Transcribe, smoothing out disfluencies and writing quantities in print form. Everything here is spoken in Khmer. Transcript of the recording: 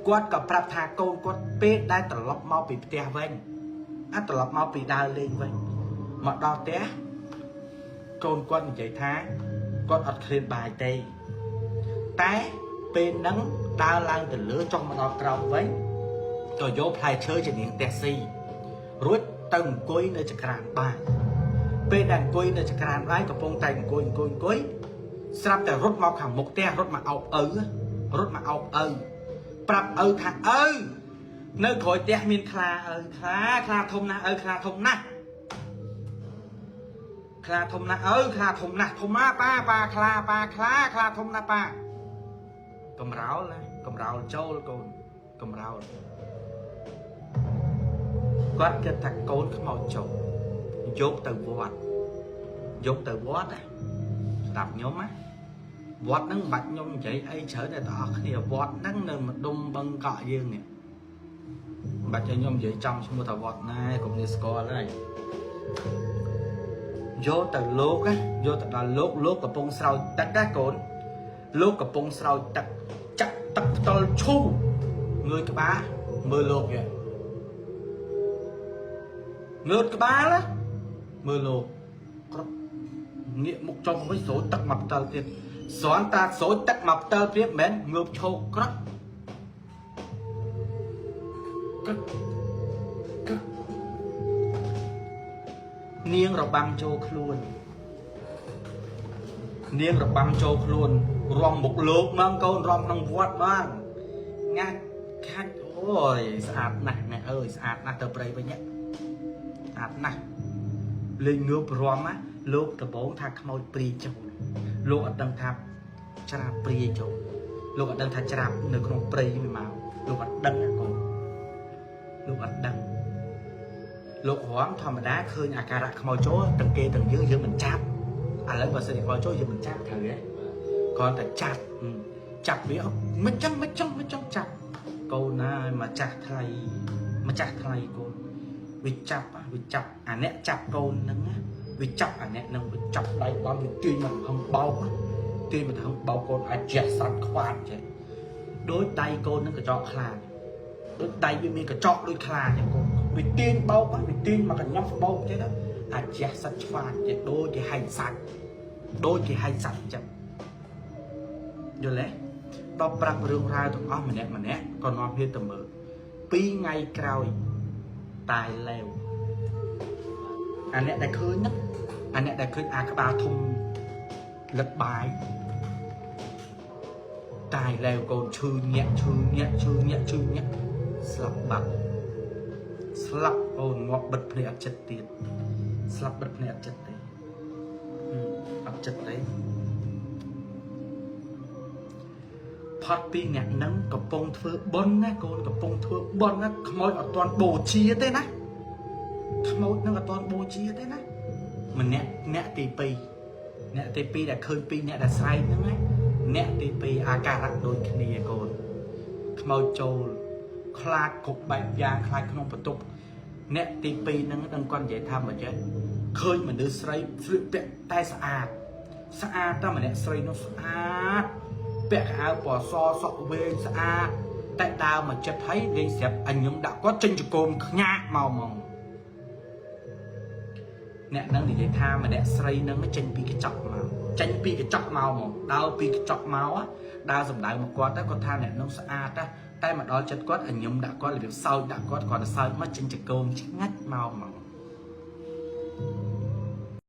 គាត់ក៏ប្រាប់ថាកូនគាត់ពេលដែលត្រឡប់មកពីផ្ទះវិញត្រឡប់មកពីដើរលេងវិញមកដល់ផ្ទះកូនគាត់និយាយថាគាត់អត់ឃ្លានបាយទេតែពេលហ្នឹងដើរឡើងទៅលើចុះមកដល់ក្រោមវិញក៏យកផ្លែឈើជានាងផ្ទះស៊ីរួចទៅអង្គុយនៅចក្រានបាយពេលដែលអង្គុយនៅចក្រានបាយកំពុងតែអង្គុយស្រាប់តែរត់មកខាងមុខផ្ទះរត់មកអោបឪប្រាប់ឪថាឪនៅក្រោយផ្ទះមានខ្លាឪខ្លាធំណាស់ឪខ្លាធំណាស់ឪខ្លាធំណាស់ធំណាស់ប៉ាខ្លាធំណាស់ប៉ាកំរោលចូលកូនកំរោលគាត់គិតថាកូនខ្មោចចូលយកទៅវត្តណាស្ដាប់ខ្ញុំណាវត្តហ្នឹងមិនបាច់ខ្ញុំនិយាយអីច្រើនតែបងប្អូនគ្នាវត្តហ្នឹងនៅម្ដុំបឹងកក់យើងនេះមិនបាច់ខ្ញុំនិយាយចំឈ្មោះថាវត្តណាកុំនេះស្គាល់ហើយយកទៅលោកណាយកទៅដល់លោកកំពុងស្រោចទឹកណាកូនលោកកំពុងស្រោចទឹកចាក់ទឹកផ្ទាល់ឈូងើយក្បាលមើលលោកវាងើយក្បាលមើលលោកគ្រប់ងាកមុខចុះវិញស្រោចទឹកមកផ្ទាល់ទៀតស្រាន់តាស្រោចទឹកមកផ្ទាល់ព្រាបមិនងើបឈោកក្រឹកនាងរបាំចូលខ្លួនរំមុខលោកមកកូនរំក្នុងវត្តបានងាច់ខាច់អូយស្អាតណាស់អ្នកអើយស្អាតណាស់ទៅព្រៃវិញស្អាតណាស់លេងងើបរំណាលោកដំបងថាខ្មោចព្រាយចូលលោកអត់ដឹងថាច្រាបព្រាយចូលលោកអត់ដឹងថាច្រាបនៅក្នុងព្រៃវាមកលោកអត់ដឹងណាកូនលោកអត់ដឹងលោករំធម្មតាឃើញអាការៈខ្មោចចូលទាំងគេទាំងយើងមិនចាប់ឥឡូវបើសិនជាខ្មោចចូលយើងមិនចាប់ត្រូវទេគ្រាន់តែចាប់វាមិនចឹងចាប់កូនណាមកចាស់ថ្លៃកូនវាចាប់អាអ្នកចាប់កូនហ្នឹងណាវាចាប់អាអ្នកហ្នឹងវាចាប់ដៃបងវាទាញមកហឹងបោកកូនអាចជះសាត់ខ្វាតចេះដូចដៃកូនហ្នឹងកញ្ចក់ខ្លាចដូចដៃវាមានកញ្ចក់ដូចខ្លាចឹងកូនវាទាញបោកវាទាញមកកញ្ញប់បោកចេះទៅអាចជះសាត់ខ្វាតចេះដូចគេហែងសាច់ចឹងយល់ទេដល់ប្រាប់រឿងរ៉ាវទាំងអស់ម្នាក់ក៏នាំគ្នាទៅមើល2ថ្ងៃក្រោយตายแล้วអាអ្នកដែលឃើញហ្នឹងអាក្បាលធំលឹកបាយตายแล้วកូនឈឺញាក់ស្លាប់បាត់អូនងាប់បិទភ្នែកអត់ចិត្តទៀតស្លាប់បិទភ្នែកអត់ចិត្តទេផាត់ពីអ្នកហ្នឹងកំពុងធ្វើបុណ្យណាកូនកំពុងធ្វើបុណ្យណាខ្មោចអត់ទាន់បូជាទេណាម្នាក់អ្នកទី2ដែលឃើញ2អ្នកដែលស្រែកហ្នឹងណាអ្នកទី2អាការៈដូចគ្នាកូនខ្មោចចូលខ្លាចគ្រប់បែបយ៉ាងខ្លាចក្នុងបន្ទប់អ្នកទី2ហ្នឹងដឹងគាត់និយាយថាមិនចេះឃើញមនុស្សស្រីស្លៀកពាក់តែស្អាតតែម្នាក់ស្រីនោះស្អាតពាក់ខោអាវពណ៌សសក់វែងស្អាតតែដើរមកចិត្តហើយលេងស្រាប់អញខ្ញុំដាក់គាត់ចេញចង្គមខ្ញាក់មកអ្នកនឹងនិយាយថាម្នាក់ស្រីនឹងចេញពីកញ្ចក់មកមកដើរពីកញ្ចក់មកដើរសម្ដៅមកគាត់ទៅគាត់ថាអ្នកនឹងស្អាតតែមកដល់ចិត្តគាត់អញខ្ញុំដាក់គាត់របៀបសើចដាក់គាត់គាត់ទៅសើចមកចេញចង្គមឆ្ងាច់មក